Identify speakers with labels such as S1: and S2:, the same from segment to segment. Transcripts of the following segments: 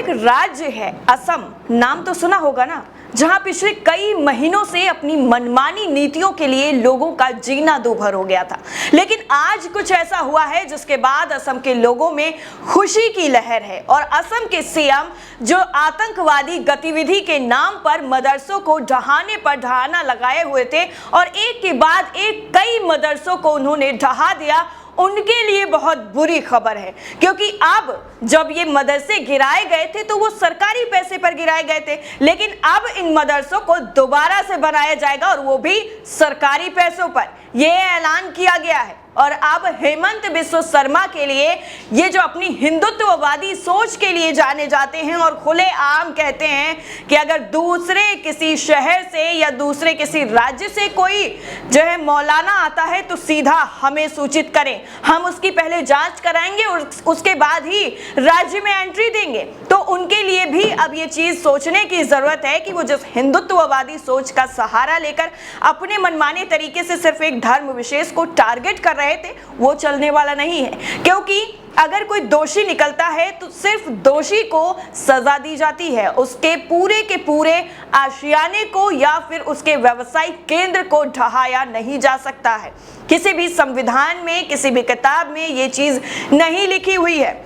S1: एक राज्य है असम, नाम तो सुना होगा ना, जहां पिछले कई महीनों से अपनी मनमानी नीतियों के लिए लोगों का जीना दूभर हो गया था। लेकिन आज कुछ ऐसा हुआ है जिसके बाद असम के लोगों में खुशी की लहर है और असम के सीएम जो आतंकवादी गतिविधि के नाम पर मदरसों को ढहाने पर ढहाना लगाए हुए थे और एक के बाद एक कई मदरसों को उन्होंने ढहा दिया, उनके लिए बहुत बुरी खबर है। क्योंकि अब जब ये मदरसे गिराए गए थे तो वो सरकारी पैसे पर गिराए गए थे, लेकिन अब इन मदरसों को दोबारा से बनाया जाएगा और वो भी सरकारी पैसों पर, ये ऐलान किया गया है। और अब हेमंत बिस्वा शर्मा के लिए, ये जो अपनी हिंदुत्ववादी सोच के लिए जाने जाते हैं और खुले आम कहते हैं कि अगर दूसरे किसी शहर से या दूसरे किसी राज्य से कोई जो है मौलाना आता है तो सीधा हमें सूचित करें, हम उसकी पहले जांच कराएंगे और उसके बाद ही राज्य में एंट्री देंगे। तो उनके लिए भी अब ये चीज सोचने की जरूरत है कि वो जिस हिंदुत्ववादी सोच का सहारा लेकर अपने मनमाने तरीके से सिर्फ एक धर्म विशेष को टारगेट कर रहे थे, वो चलने वाला नहीं है। क्योंकि अगर कोई दोषी निकलता है तो सिर्फ दोषी को सजा दी जाती है, उसके पूरे के पूरे आशियाने को या फिर उसके व्यवसायिक केंद्र को ढहाया नहीं जा सकता है। किसी भी संविधान में, किसी भी किताब में ये चीज नहीं लिखी हुई है।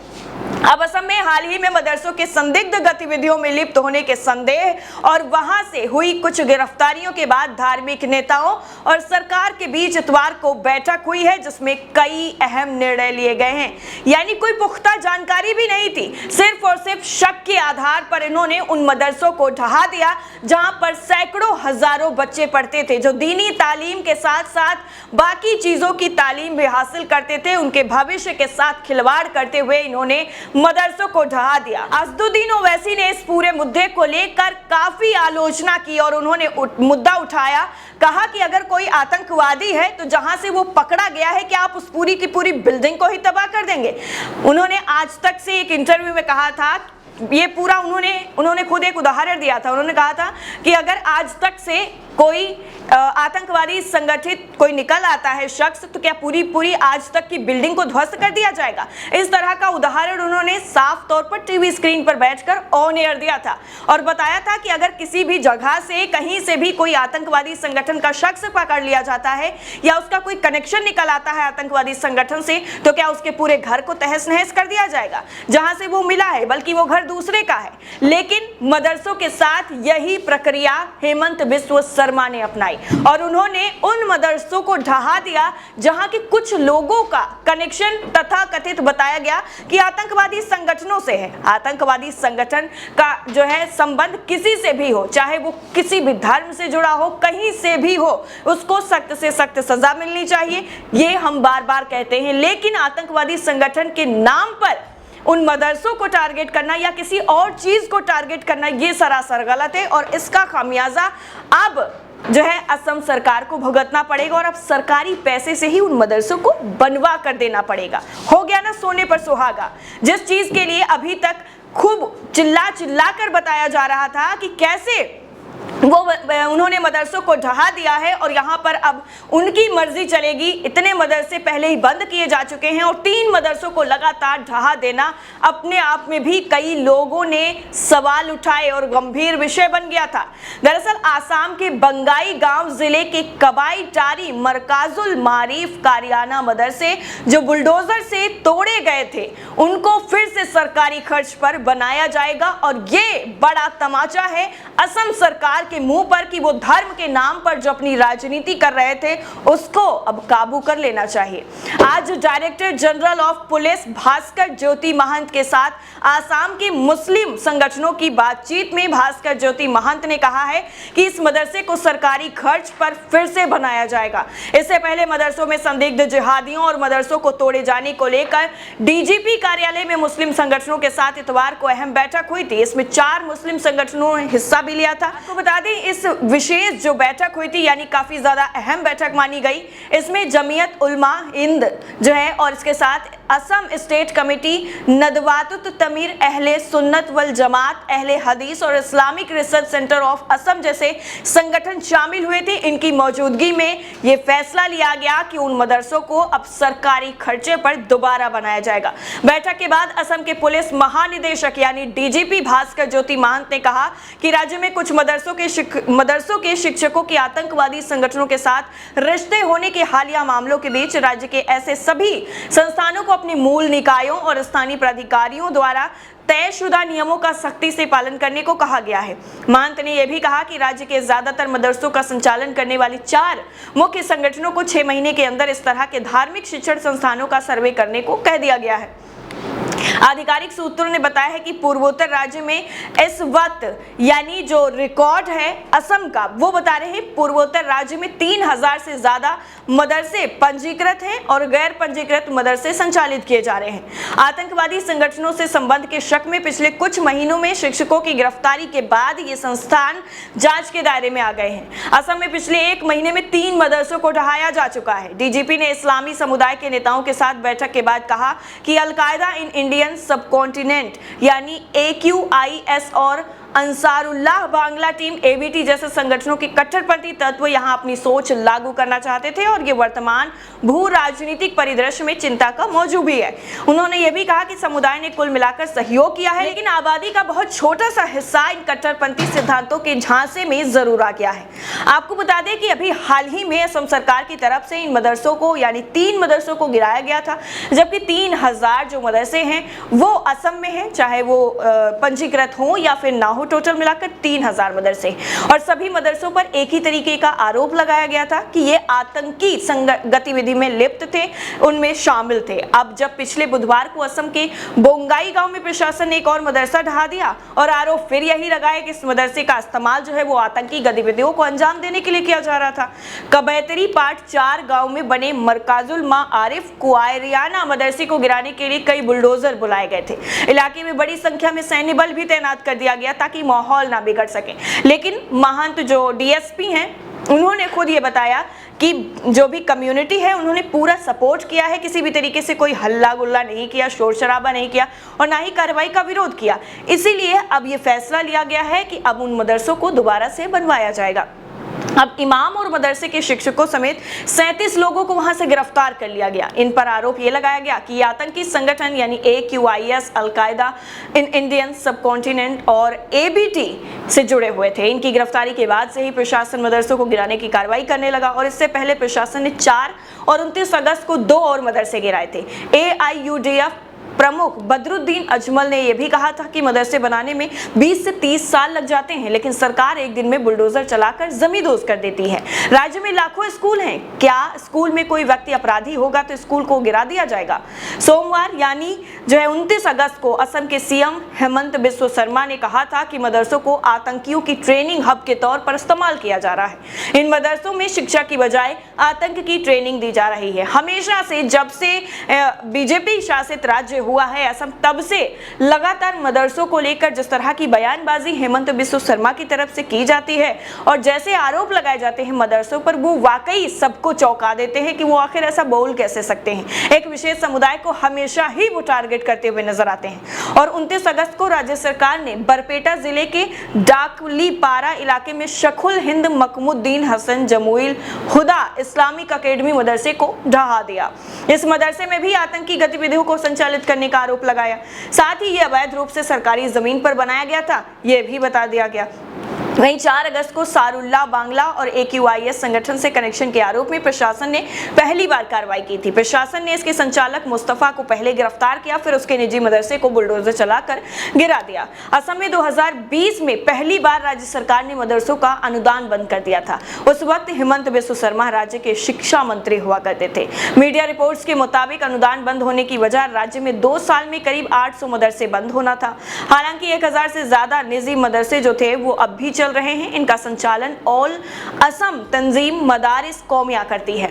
S1: अब असम में हाल ही में मदरसों के संदिग्ध गतिविधियों में लिप्त होने के संदेह और वहां से हुई कुछ गिरफ्तारियों के बाद धार्मिक नेताओं और सरकार के बीच इतवार को बैठक हुई है जिसमें कई अहम निर्णय लिए गए हैं। यानी कोई पुख्ता जानकारी भी नहीं थी, सिर्फ और सिर्फ शक के आधार पर इन्होंने उन मदरसों को ढहा दिया जहां पर सैकड़ों हजारों बच्चे पढ़ते थे, जो दीनी तालीम के साथ साथ बाकी चीजों की तालीम भी हासिल करते थे। उनके भविष्य के साथ खिलवाड़ करते हुए इन्होंने मदरसों को ढहा दिया। असदुद्दीन ओवैसी ने इस पूरे मुद्दे को लेकर काफी आलोचना की और उन्होंने मुद्दा उठाया, कहा कि अगर कोई आतंकवादी है तो जहां से वो पकड़ा गया है क्या आप उस पूरी की पूरी बिल्डिंग को ही तबाह कर देंगे। उन्होंने आज तक से एक इंटरव्यू में कहा था, ये पूरा उन्होंने खुद एक उदाहरण दिया था। उन्होंने कहा था कि अगर आज तक से कोई आतंकवादी संगठित कोई निकल आता है शख्स तो क्या पूरी आज तक की बिल्डिंग को ध्वस्त कर दिया जाएगा। इस तरह का उदाहरण उन्होंने साफ तौर पर टीवी स्क्रीन पर बैठकर ऑन एयर दिया था और बताया था कि अगर किसी भी जगह से कहीं से भी कोई आतंकवादी संगठन का शख्स पकड़ लिया जाता है या उसका कोई कनेक्शन निकल आता है आतंकवादी संगठन से तो क्या उसके पूरे घर को तहस नहस कर दिया जाएगा जहां से वो मिला है, बल्कि वो घर दूसरे का है। लेकिन मदरसों के साथ यही प्रक्रिया हेमंत बिस्वा शर्मा ने अपनाई और उन्होंने उन मदरसों को ढहा दिया जहां के कुछ लोगों का कनेक्शन तथा कथित बताया गया कि आतंकवादी संगठनों से है। आतंकवादी संगठन का जो है संबंध किसी से भी हो, चाहे वो किसी भी धर्म से जुड़ा हो, कहीं से भी हो, उसको सख्त से सख्त सजा मिलनी चाहिए, ये हम बार बार कहते हैं। लेकिन आतंकवादी संगठन के नाम पर उन मदरसों को टारगेट करना या किसी और चीज को टारगेट करना, ये सरासर गलत है और इसका खामियाजा अब जो है असम सरकार को भुगतना पड़ेगा और अब सरकारी पैसे से ही उन मदरसों को बनवा कर देना पड़ेगा। हो गया ना सोने पर सुहागा। जिस चीज के लिए अभी तक खूब चिल्ला कर बताया जा रहा था कि कैसे उन्होंने मदरसों को ढहा दिया है और यहाँ पर अब उनकी मर्जी चलेगी। इतने मदरसे पहले ही बंद किए जा चुके हैं और 3 मदरसों को लगातार ढहा देना अपने आप में भी कई लोगों ने सवाल उठाए और गंभीर विषय बन गया था। दरअसल आसाम के बंगाई गांव जिले के कबाई टारी मरकाजुल मारिफ कारियाना मदरसे जो बुलडोजर से तोड़े गए थे, उनको फिर से सरकारी खर्च पर बनाया जाएगा और ये बड़ा तमाचा है असम सरकार के मुंह पर कि वो धर्म के नाम पर जो अपनी राजनीति कर रहे थे उसको अब काबू कर लेना चाहिए। आज director general of police Bhaskar Jyoti Mahanta के साथ आसाम के मुस्लिम संगठनों की बातचीत में भास्कर ज्योति महंत ने कहा है कि इस मदरसे को सरकारी खर्च पर फिर से बनाया जाएगा। इससे पहले मदरसों में संदिग्ध जिहादियों और मदरसों को तोड़े जाने को लेकर डीजीपी कार्यालय में मुस्लिम संगठनों के साथ इतवार को अहम बैठक हुई थी। इसमें 4 मुस्लिम संगठनों ने हिस्सा भी लिया था। आपको बता दें इस विशेष जो बैठक हुई थी यानी काफी ज्यादा अहम बैठक मानी गई, इसमें जमीयत उलमा हिंद जो है और इसके साथ असम स्टेट कमेटी, नदवातुत तमीर अहले सुन्नत वल जमात, अहले हदीस और Islamic research centre of Assam जैसे संगठन शामिल हुए थे। इनकी मौजूदगी में यह फैसला लिया गया कि उन मदरसों को अब सरकारी खर्चे पर दोबारा बनाया जाएगा। बैठक के बाद असम के पुलिस महानिदेशक यानी डीजीपी भास्कर ज्योति महंत ने कहा कि राज्य में कुछ मदरसों के शिक्षकों की आतंकवादी संगठनों के साथ रिश्ते होने के हालिया मामलों के बीच राज्य के ऐसे सभी संस्थानों को अपने मूल निकायों और स्थानीय प्राधिकारियों द्वारा तयशुदा नियमों का सख्ती से पालन करने को कहा गया है। महंत ने यह भी कहा कि राज्य के ज्यादातर मदरसों का संचालन करने वाली 4 मुख्य संगठनों को 6 महीने के अंदर इस तरह के धार्मिक शिक्षण संस्थानों का सर्वे करने को कह दिया गया है। आधिकारिक सूत्रों ने बताया है कि पूर्वोत्तर राज्य में इस वक्त यानी जो रिकॉर्ड है असम का, वो बता रहे हैं पूर्वोत्तर राज्य में 3000 से ज्यादा मदरसे पंजीकृत हैं और गैर पंजीकृत मदरसे संचालित किए जा रहे हैं। आतंकवादी संगठनों से संबंध के शक में पिछले कुछ महीनों में शिक्षकों की गिरफ्तारी के बाद ये संस्थान जांच के दायरे में आ गए हैं। असम में पिछले 1 महीने में 3 मदरसों को ढहाया जा चुका है। डीजीपी ने इस्लामी समुदाय के नेताओं के साथ बैठक के बाद कहा कि अलकायदा इन इंडियन सबकॉन्टिनेंट यानी AQIS और अंसारुल्लाह बांग्ला टीम ABT जैसे संगठनों के कट्टरपंथी तत्व यहां अपनी सोच लागू करना चाहते थे और ये वर्तमान भू राजनीतिक परिदृश्य में चिंता का मौजू भी है। उन्होंने ये भी कहा कि समुदाय ने कुल मिलाकर सहयोग किया है, लेकिन आबादी का बहुत छोटा सा हिस्सा इन कट्टरपंथी सिद्धांतों के झांसे में जरूर आ गया है। आपको बता दें कि अभी हाल ही में असम सरकार की तरफ से इन मदरसों को यानी 3 मदरसों को गिराया गया था, जबकि 3000 जो मदरसे हैं वो असम में हैं, चाहे वो पंजीकृत हो या फिर ना हो। टोटल मिलाकर 3000 मदरसे और सभी मदरसों पर एक ही तरीके का आरोप लगाया गया था कि ये आतंकी गतिविधि में लिप्त थे, उनमें शामिल थे। अब जब पिछले बुधवार को असम के बोंगाई गांव में प्रशासन ने एक और मदरसा ढहा दिया और आरोप फिर यही लगाया कि इस मदरसे का इस्तेमाल जो है वो आतंकी गतिविधियों को अंजाम देने के लिए किया जा रहा था। कबैतरी पार्ट 4 गांव में बने मरकाजुल मा आरिफ कुआरियाना मदरसे को गिराने के लिए कई बुलडोजर बुलाए गए थे। इलाके में बड़ी संख्या में सैन्य बल भी तैनात कर दिया गया ताकि माहौल ना बिगड़ सके। लेकिन महंत जो डीएसपी हैं उन्होंने खुद ये बताया कि जो भी कम्युनिटी है उन्होंने पूरा सपोर्ट किया है, किसी भी तरीके से कोई हल्ला गुल्ला नहीं किया, शोर शराबा नहीं किया और ना ही कार्रवाई का विरोध किया। इसीलिए अब ये फैसला लिया गया है कि अब उन मदरसों को दोबारा से बनवाया जाएगा। अब इमाम और मदरसे के शिक्षकों समेत 37 लोगों को वहां से गिरफ्तार कर लिया गया। इन पर आरोप यह लगाया गया कि ये आतंकी संगठन यानी AQIS, al Qaeda in Indian subcontinent और ABT से जुड़े हुए थे। इनकी गिरफ्तारी के बाद से ही प्रशासन मदरसों को गिराने की कार्रवाई करने लगा और इससे पहले प्रशासन ने 4 और 29 अगस्त को 2 और मदरसे गिराए थे। AIUDF प्रमुख बदरुद्दीन अजमल ने यह भी कहा था कि मदरसे बनाने में 20 से 30 साल लग जाते हैं, लेकिन सरकार एक दिन में बुलडोजर चलाकर जमींदोज कर देती है। राज्य में लाखों स्कूल हैं, क्या स्कूल में कोई व्यक्ति अपराधी होगा तो स्कूल को गिरा दिया जाएगा? सोमवार यानी जो है 29 अगस्त को असम के सीएम हेमंत बिस्व शर्मा ने कहा था कि मदरसों को आतंकियों की ट्रेनिंग हब के तौर पर इस्तेमाल किया जा रहा है। इन मदरसों में शिक्षा की बजाय आतंक की ट्रेनिंग दी जा रही है। हमेशा से जब से बीजेपी शासित राज्य हुआ है असम, तब से लगातार मदरसों को लेकर जिस तरह की बयानबाजी हेमंत बिस्व शर्मा की तरफ से की जाती है और जैसे आरोप लगाए जाते हैं मदरसों पर, वो वाकई सबको चौंका देते हैं कि वो आखिर ऐसा बोल कैसे सकते हैं। एक विशेष समुदाय को हमेशा ही वो टारगेट करते हुए नजर आते हैं। और 29 अगस्त को राज्य सरकार ने बरपेटा जिले के डाकलीपारा इलाके में शखुल हिंद मकमुद्दीन हसन जमुइल हुदा इस्लामिक अकेडमी मदरसे को ढहा दिया। इस मदरसे में भी आतंकी गतिविधियों को संचालित करने का आरोप लगाया। साथ ही यह अवैध रूप से सरकारी जमीन पर बनाया गया था, यह भी बता दिया गया। वहीं 4 अगस्त को सारुल्लाह बांग्ला और AQIS संगठन से कनेक्शन के आरोप में प्रशासन ने पहली बार कार्रवाई की थी। प्रशासन ने इसके संचालक मुस्तफा को पहले गिरफ्तार किया, फिर उसके निजी मदरसे को बुलडोजर चलाकर गिरा दिया। असम में 2020 में पहली बार राज्य सरकार ने मदरसों का अनुदान बंद कर दिया था। उस वक्त हेमंत बिस्व शर्मा राज्य के शिक्षा मंत्री हुआ करते थे। मीडिया रिपोर्ट्स के मुताबिक अनुदान बंद होने की वजह राज्य में 2 साल में करीब 800 मदरसे बंद होना था। हालांकि 1000 से ज्यादा निजी मदरसे जो थे वो अब भी चल रहे हैं। इनका संचालन ऑल असम तंजीम मदारिस कौमिया करती है।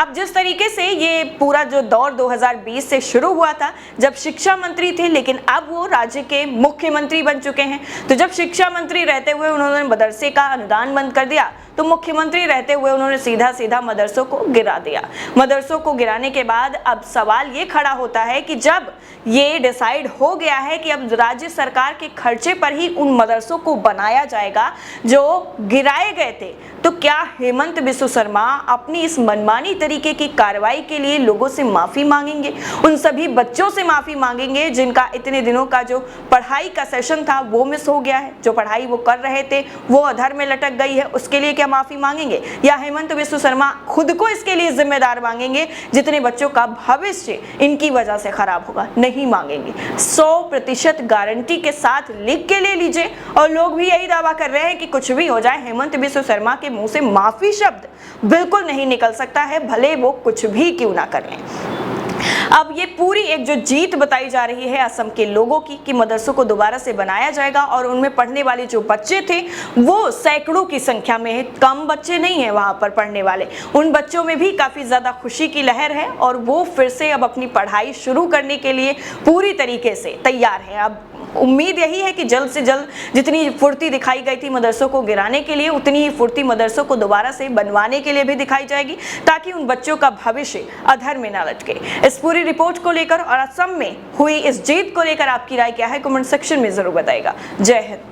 S1: अब जिस तरीके से ये पूरा जो दौर 2020 से शुरू हुआ था जब शिक्षा मंत्री थे, लेकिन अब वो राज्य के मुख्यमंत्री बन चुके हैं, तो जब शिक्षा मंत्री रहते हुए उन्होंने मदरसे का अनुदान बंद कर दिया तो मुख्यमंत्री रहते हुए उन्होंने सीधा सीधा मदरसों को गिरा दिया। मदरसों को गिराने के बाद अब सवाल ये खड़ा होता है कि जब ये डिसाइड हो गया है कि अब राज्य सरकार के खर्चे पर ही उन मदरसों को बनाया जाएगा जो गिराए गए थे, तो क्या हेमंत बिस्व शर्मा अपनी इस मनमानी तरीके की कार्रवाई के लिए लोगों से माफी मांगेंगे? उन सभी बच्चों से माफी मांगेंगे जिनका इतने दिनों का जो पढ़ाई का सेशन था वो मिस हो गया है, जो पढ़ाई वो कर रहे थे वो अधर में लटक गई है, उसके लिए क्या माफी मांगेंगे? या हेमंत बिस्व शर्मा खुद को इसके लिए जिम्मेदार मांगेंगे जितने बच्चों का भविष्य इनकी वजह से खराब होगा? नहीं मांगेंगे। 100% गारंटी के साथ लिख के ले लीजिए। और लोग भी यही दावा कर रहे हैं कि कुछ भी हो जाए, हेमंत बिस्व शर्मा के मुंह से माफी शब्द बिल्कुल नहीं निकल सकता है, भले वो कुछ भी क्यों ना कर लें। अब ये पूरी एक जो जीत बताई जा रही है असम के लोगों की कि मदरसों को दोबारा से बनाया जाएगा और उनमें पढ़ने वाले जो बच्चे थे वो सैकड़ों की संख्या में है, कम बच्चे नहीं है वहां पर पढ़ने वाले। उन बच्चों में भी काफी ज्यादा खुशी की लहर है और वो फिर से अब अपनी पढ़ाई शुरू करने के लिए पूरी तरीके से तैयार है। अब उम्मीद यही है कि जल्द से जल्द जितनी फुर्ती दिखाई गई थी मदरसों को गिराने के लिए, उतनी ही फुर्ती मदरसों को दोबारा से बनवाने के लिए भी दिखाई जाएगी, ताकि उन बच्चों का भविष्य अधर में ना लटके। इस पूरी रिपोर्ट को लेकर और असम में हुई इस जीत को लेकर आपकी राय क्या है, कमेंट सेक्शन में जरूर बताइएगा। जय हिंद।